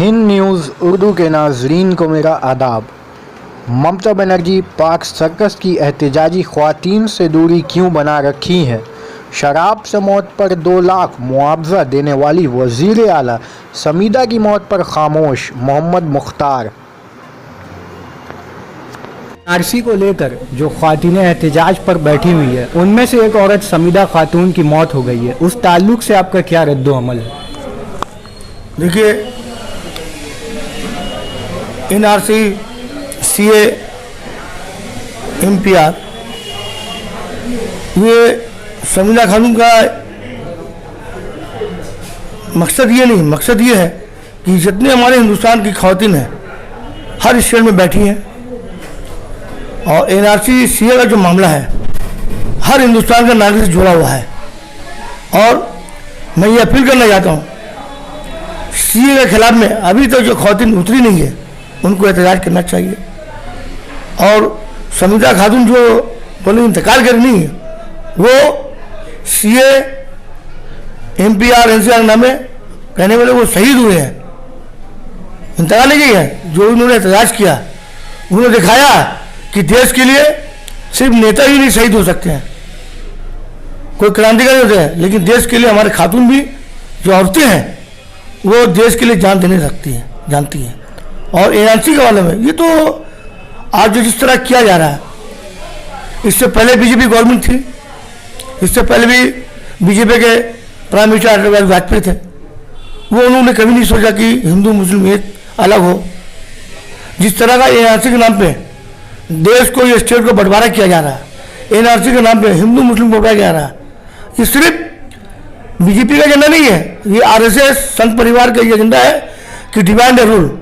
Hind news Urdu के नाज़रीन को मेरा आदाब। ममता बनर्जी पाक सर्कस की एहतजाजी ख़वातीन से दूरी क्यों बना रखी है? शराब से मौत पर 2 लाख मुआवजा देने वाली वज़ीर आला समीदा की मौत पर खामोश मोहम्मद मुख्तार। आरसी को लेकर जो ख़वातीनें एहतजाज पर बैठी हुई है उनमें से एक औरत समीदा खातून की मौत हो गई है, उस ताल्लुक़ से आपका क्या रद्द अमल है? देखिए, NRC, CA, MPR, ये समीदा खातून का मकसद ये नहीं, मकसद ये है कि जितने हमारे हिंदुस्तान की ख़वातीन हैं हर स्टेट में बैठी हैं और NRC CA का जो मामला है हर हिंदुस्तान का नागरिक से जुड़ा हुआ है। और मैं ये अपील करना चाहता हूँ, CA के खिलाफ में अभी तक जो ख़वातीन उतरी नहीं है उनको एहतजाज करना चाहिए। और समीदा खातून जो बोले इंतकाल कर नहीं है, वो CA, MPR, NCR नामे कहने वाले वो शहीद हुए हैं, इंतकाल नहीं किया है। जो उन्होंने एहतजाज किया उन्होंने दिखाया कि देश के लिए सिर्फ नेता ही नहीं शहीद हो सकते हैं, कोई क्रांतिकारी होते हैं, लेकिन देश के लिए हमारे खातून भी जो औरतें हैं वो देश के लिए जान देने सकती हैं, जानती हैं। और NRC के वाले में ये तो आज जो जिस तरह किया जा रहा है, इससे पहले बीजेपी गवर्नमेंट थी, इससे पहले भी बीजेपी के प्राइम मिनिस्टर अटल बिहारी वाजपेयी थे, वो उन्होंने कभी नहीं सोचा कि हिंदू मुस्लिम एक अलग हो। जिस तरह का NRC के नाम पे देश को, ये स्टेट को बंटवारा किया जा रहा है, NRC के नाम पे हिंदू मुस्लिम को जा रहा है, ये सिर्फ बीजेपी का एजेंडा नहीं है, ये RSS संघ परिवार का एजेंडा है कि डिवाइड द रूल,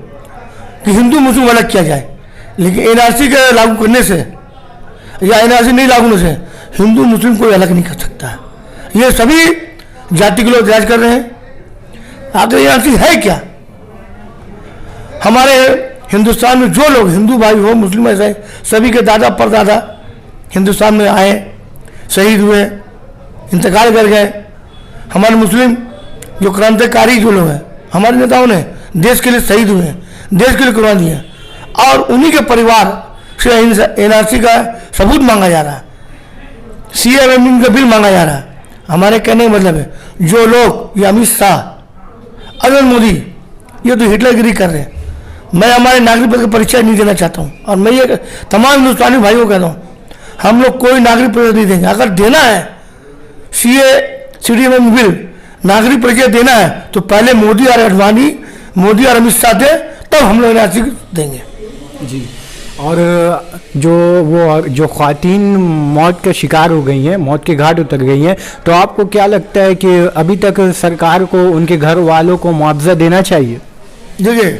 कि हिंदू मुस्लिम अलग किया जाए। लेकिन NRC के लागू करने से या NRC नहीं लागू होने से हिंदू मुस्लिम कोई अलग नहीं कर सकता। ये सभी जाति के लोग एहतजाज कर रहे हैं। आखिर NRC है क्या? हमारे हिंदुस्तान में जो लोग हिंदू भाई हो, मुस्लिम ऐसे सभी के दादा परदादा हिंदुस्तान में आए, शहीद हुए, इंतकाल कर गए। हमारे मुस्लिम जो क्रांतिकारी जो लोग हैं, हमारे नेताओं ने देश के लिए शहीद हुए हैं, देश के लिए कुर्बान दिए हैं, और उन्हीं के परिवार से NRC का सबूत मांगा जा रहा है, CA का बिल मांगा जा रहा है। हमारे कहने का मतलब है, जो लोग ये अमित शाह, नरेंद्र मोदी, ये तो हिटलरगिरी कर रहे हैं। मैं हमारे नागरिक पद का परिचय नहीं देना चाहता हूँ, और मैं ये तमाम हिंदुस्तानी भाइयों को कहता हूँ, हम लोग कोई नागरिक परिचय नहीं देंगे। अगर देना है CA CDM बिल नागरिक परिचय देना है तो पहले मोदी और अडवाणी, मोदी और अमित शाह दे, तब हम लोग NRC देंगे जी। और जो ख़वातीन मौत का शिकार हो गई हैं, मौत के घाट उतर गई हैं, तो आपको क्या लगता है कि अभी तक सरकार को उनके घर वालों को मुआवजा देना चाहिए? देखिए,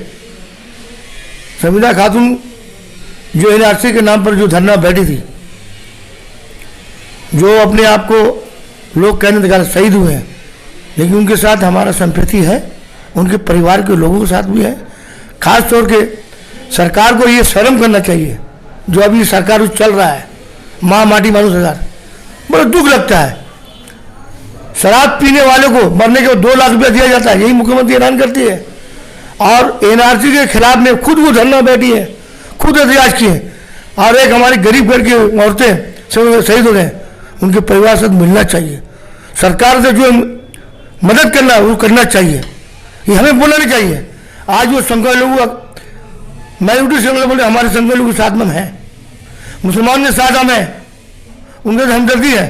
समीदा खातून जो NRC के नाम पर जो धरना बैठी थी, जो अपने आप को लोग कहने लगा शहीद हुए हैं, लेकिन उनके साथ हमारा संप्रति है, उनके परिवार के लोगों के साथ भी है। खास तौर के सरकार को ये शर्म करना चाहिए जो अभी सरकार चल रहा है, माँ माटी मानू सरकार। बड़ा दुख लगता है, शराब पीने वाले को मरने के बाद 2 लाख रुपया दिया जाता है, यही मुख्यमंत्री ऐलान करती है। और NRC के खिलाफ में खुद वो धरना बैठी है, खुद एहतजाज किए, और एक हमारी गरीब घर की औरतें शहीद हो गए, उनके परिवार से मिलना चाहिए। सरकार से जो मदद करना है वो करना चाहिए, ये हमें बोलना नहीं चाहिए। आज वो संख्या लोग मैरिटी संख्या बोले हमारे संख्या लोग साथ में है, मुसलमान के साथ हम हैं, उनके तो हमदर्दी है।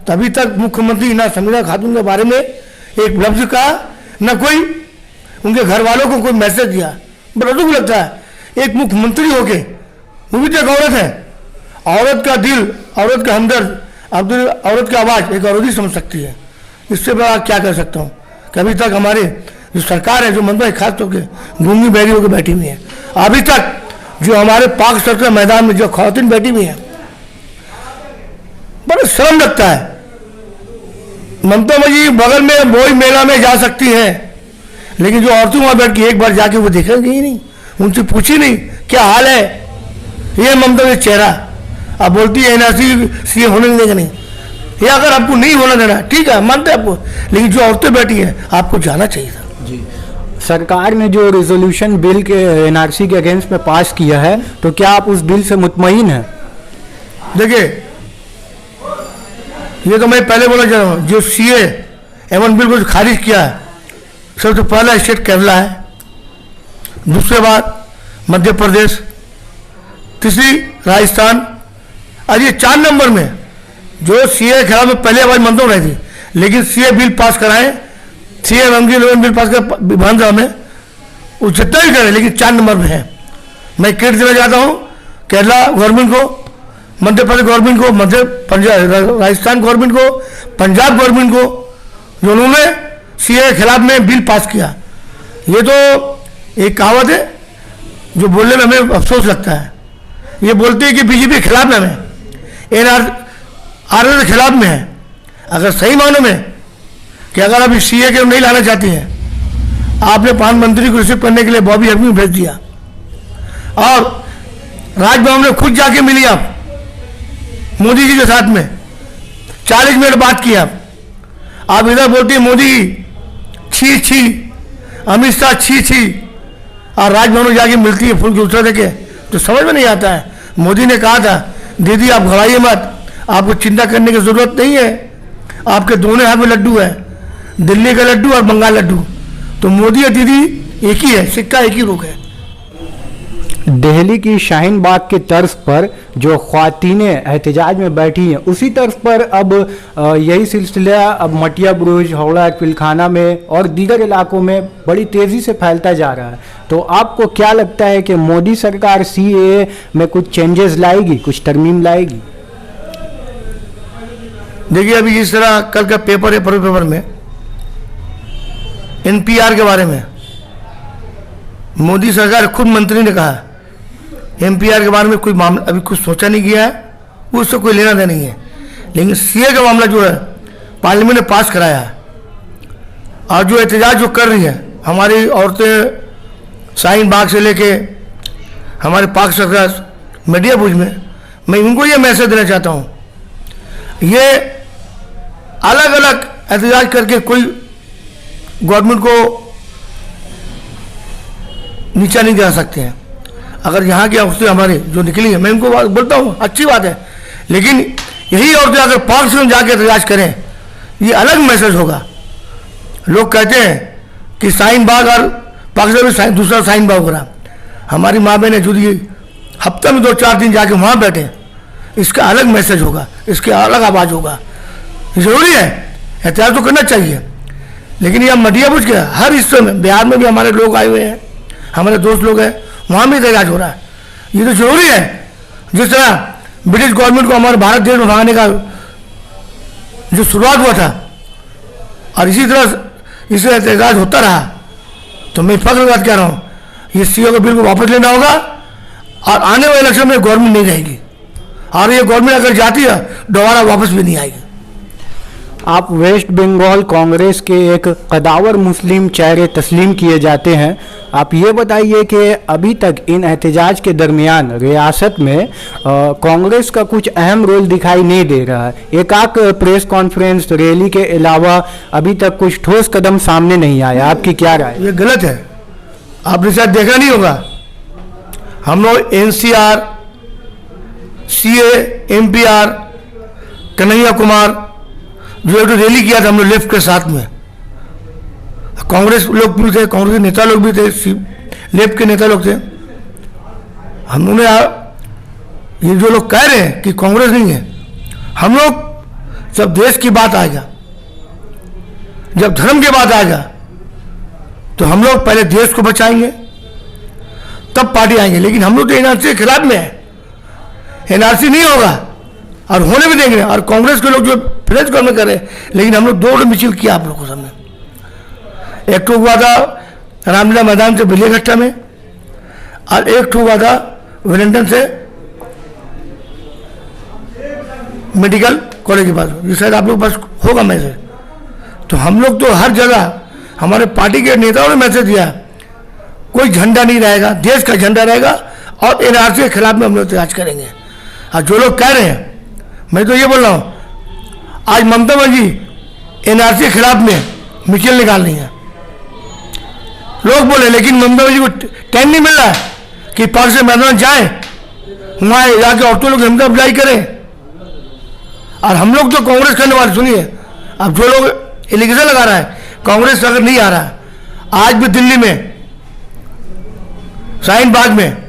तभी तक मुख्यमंत्री ना समीदा खातून के बारे में एक लफ्ज कहा, ना कोई उनके घर वालों को कोई मैसेज दिया। बड़ा दुख लगता है, एक मुख्यमंत्री होके, वो भी तो एक औरत है, औरत का दिल, औरत का हमदर्द, औरत की आवाज़ एक औरत ही समझ सकती है। इससे बड़ा क्या कर सकता हूँ कि अभी तक हमारे जो सरकार है, जो मंत्री खास तौर के गूंगी बहरी होकर बैठी हुई है, अभी तक जो हमारे पाक सर्कल मैदान में जो ख़वातीन बैठी हुई हैं, बड़ा शर्म लगता है। ममता जी बगल में बोई मेला में जा सकती हैं, लेकिन जो औरतें वहाँ बैठ के एक बार जाके वो देखेंगी ही नहीं, उनसे पूछी नहीं क्या हाल है। ये ममता का चेहरा, अब बोलती है NRC CA होने नहीं देगा। नहीं, ये अगर आपको नहीं होना देना ठीक है, मानते हैं आपको, लेकिन जो औरतें बैठी हैं आपको जाना चाहिए था। जी, सरकार ने जो रिजोल्यूशन बिल के एनआरसी के अगेंस्ट में पास किया है, तो क्या आप उस बिल से मुतमईन हैं? देखिए, ये तो मैं पहले बोला जा रहा हूँ, जो सीए एमएन बिल को जो खारिज किया है, सबसे पहला स्टेट केरला है, दूसरे बात मध्य प्रदेश, तीसरी राजस्थान, और ये 4 नंबर में जो सीए के खिलाफ में पहले आवाज मंद हो रही थी, लेकिन सीए बिल पास कराएं, सीए एमएन बिल पास कर विधानसभा में, वो जितना भी करे, लेकिन 4 नंबर में है। मैं क्रेडिट देना चाहता हूँ केरला गवर्नमेंट को, मध्य प्रदेश गवर्नमेंट को, राजस्थान गवर्नमेंट को, पंजाब गवर्नमेंट को, जो उन्होंने सीए के खिलाफ में बिल पास किया। ये तो एक कहावत है जो बोलने में हमें अफसोस लगता है। ये बोलते हैं कि बीजेपी के खिलाफ में हमें, एनआरसी के खिलाफ में है। अगर सही मायनों में कि अगर आप इस सीए के नहीं लाना चाहती हैं, आपने प्रधानमंत्री को रिसीव करने के लिए बॉबी हकीम भेज दिया और राजभवन में खुद जाके मिली आप मोदी जी के साथ में, 40 मिनट बात की आप इधर बोलती है मोदी छी छी, अमित शाह छी छी, और राजभवन में जाके मिलती है फूल की उत्तर देके, तो समझ में नहीं आता है। मोदी ने कहा था दीदी आप घबराइए मत, आपको चिंता करने की जरूरत नहीं है, आपके दोनों हाथ में लड्डू है, दिल्ली का लड्डू और बंगाल लड्डू, तो मोदी और दीदी एक ही है, सिक्का एक ही रुख है। दिल्ली की शाहीन बाग की तर्ज पर जो ख्वातीनें एहतजाज में बैठी हैं, उसी तर्ज पर अब यही सिलसिला अब मटिया बुरुज, हावड़ा, पिलखाना में और दीगर इलाकों में बड़ी तेज़ी से फैलता जा रहा है। तो आपको क्या लगता है कि मोदी सरकार सीएए में कुछ चेंजेस लाएगी, कुछ तरमीम लाएगी? देखिए, अभी जिस तरह कल का पेपर है, पेपर में एनपीआर के बारे में मोदी सरकार खुद मंत्री ने कहा एनपीआर के बारे में कोई मामला अभी कुछ सोचा नहीं गया है, उससे कोई लेना देना नहीं है। लेकिन सीए का मामला जो है पार्लियामेंट ने पास कराया है, और जो एहतजाज जो कर रही है हमारी औरतें शाहीन बाग से लेके हमारे पाक सर्कस मीडिया बुज में, मैं इनको ये मैसेज देना चाहता हूँ, ये अलग अलग एहतजाज करके कोई गवर्नमेंट को नीचा नहीं गिरा सकते हैं। अगर यहाँ की औरतें हमारी जो निकली है, मैं इनको बोलता हूँ अच्छी बात है, लेकिन यही औरतें अगर पाक से जाके एहतजाज करें, ये अलग मैसेज होगा। लोग कहते हैं कि शाहीन बाग और पाकिस्तान में दूसरा शाहीन बाग हो रहा, हमारी माँ बहनें जो हफ्ते में 2-4 दिन जाके वहाँ बैठे, इसका अलग मैसेज होगा, इसके अलग आवाज़ होगा। ज़रूरी है, एहतियात तो करना चाहिए, लेकिन यह मटिया बुझ गया हर हिस्से में, बिहार में भी हमारे लोग आए हुए हैं, हमारे दोस्त लोग हैं, वहाँ भी एहतजाज हो रहा है। ये तो जरूरी है। जिस तरह ब्रिटिश गवर्नमेंट को हमारे भारत देश में भगाने का जो शुरुआत हुआ था, और इसी तरह इससे एहतजाज होता रहा, तो मैं फख्र बात कह रहा हूँ, ये सीए को बिल को वापस लेना होगा, और आने वाले इलेक्शन में गवर्नमेंट नहीं रहेगी, और ये गवर्नमेंट अगर जाती है दोबारा वापस भी नहीं आएगी। आप वेस्ट बंगाल कांग्रेस के एक कदावर मुस्लिम चेहरे तस्लीम किए जाते हैं। आप ये बताइए कि अभी तक इन एहतजाज के दरमियान रियासत में कांग्रेस का कुछ अहम रोल दिखाई नहीं दे रहा है। एकाक प्रेस कॉन्फ्रेंस, रैली के अलावा अभी तक कुछ ठोस कदम सामने नहीं आया। आपकी क्या राय? ये गलत है, आपने शायद देखा नहीं होगा, हम लोग NCR, CA, MPR, Kanhaiya Kumar जो एक रैली किया था हम लोग लेफ्ट के साथ में, कांग्रेस लोग भी थे, कांग्रेस के नेता लोग भी थे, लेफ्ट के नेता लोग थे। हम लोगों ने ये जो लोग कह रहे हैं कि कांग्रेस नहीं है, हम लोग जब देश की बात आएगा, जब धर्म की बात आएगा, तो हम लोग पहले देश को बचाएंगे तब पार्टी आएंगे। लेकिन हम लोग तो एनआरसी के खिलाफ में है, एनआरसी नहीं होगा और होने भी देंगे। और कांग्रेस के लोग जो फ्रेंच गवर्नमेंट करे, लेकिन हम लोग 2 मिছিল किया आप लोगों को सामने। एक तो हुआ था रामलीला मैदान से बिलियाघट्टा में, और एक तो हुआ था वेलिंगटन से मेडिकल कॉलेज के पास। ये शायद आप लोग पास होगा मैसेज। तो हम लोग तो हर जगह हमारे पार्टी के नेताओं ने मैसेज दिया, कोई झंडा नहीं रहेगा, देश का झंडा रहेगा, और एनआरसी के खिलाफ में हम लोग एहतजाज करेंगे। और जो लोग कह रहे हैं, मैं तो ये बोल रहा हूँ, आज ममता बनर्जी एनआरसी के खिलाफ में मिছিল निकाल रही है, लोग बोले, लेकिन ममता जी को टाइम नहीं मिल रहा है कि पार्क से मैदान जाए, वहाँ जाके औरतों लोग हिम्मत अफजाई करें। और हम लोग तो कांग्रेस करने वाले, सुनिए, अब जो लोग एलिगेशन लगा रहा है कांग्रेस अगर नहीं आ रहा है, आज भी दिल्ली में शाहीन बाग में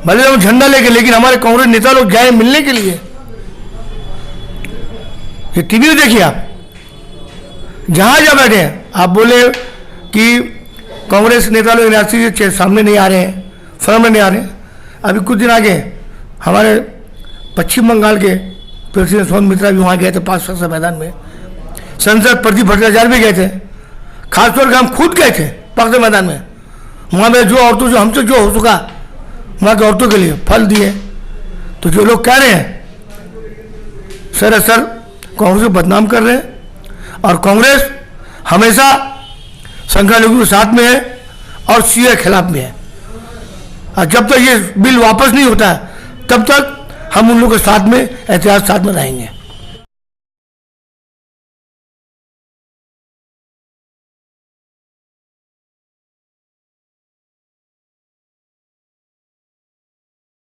भले हम झंडा लेके, लेकिन हमारे कांग्रेस नेता लोग जाए मिलने के लिए। ये टीवी में देखिए आप, जहां जा बैठे हैं, आप बोले कि कांग्रेस नेता लोग एनआरसी के सामने नहीं आ रहे हैं, फर्म में नहीं आ रहे हैं। अभी कुछ दिन आगे हमारे पश्चिम बंगाल के प्रेसिडेंट सोन मित्रा भी वहाँ गए थे, 5 वर्ष मैदान में। संसद प्रदीप भट्टाचार्य भी गए थे, खासतौर पर हम खुद गए थे पार्क मैदान में। वहाँ में जो औरतों, जो हमसे जो हो चुका वहाँ की औरतों के लिए फल दिए। तो जो लोग कह रहे हैं सरासर कांग्रेस को बदनाम कर रहे हैं, और कांग्रेस हमेशा संख्यालघु के साथ में है और सीए के खिलाफ में है। और जब तक ये बिल वापस नहीं होता है तब तक हम उन लोगों के साथ में, एहतियात साथ में रहेंगे।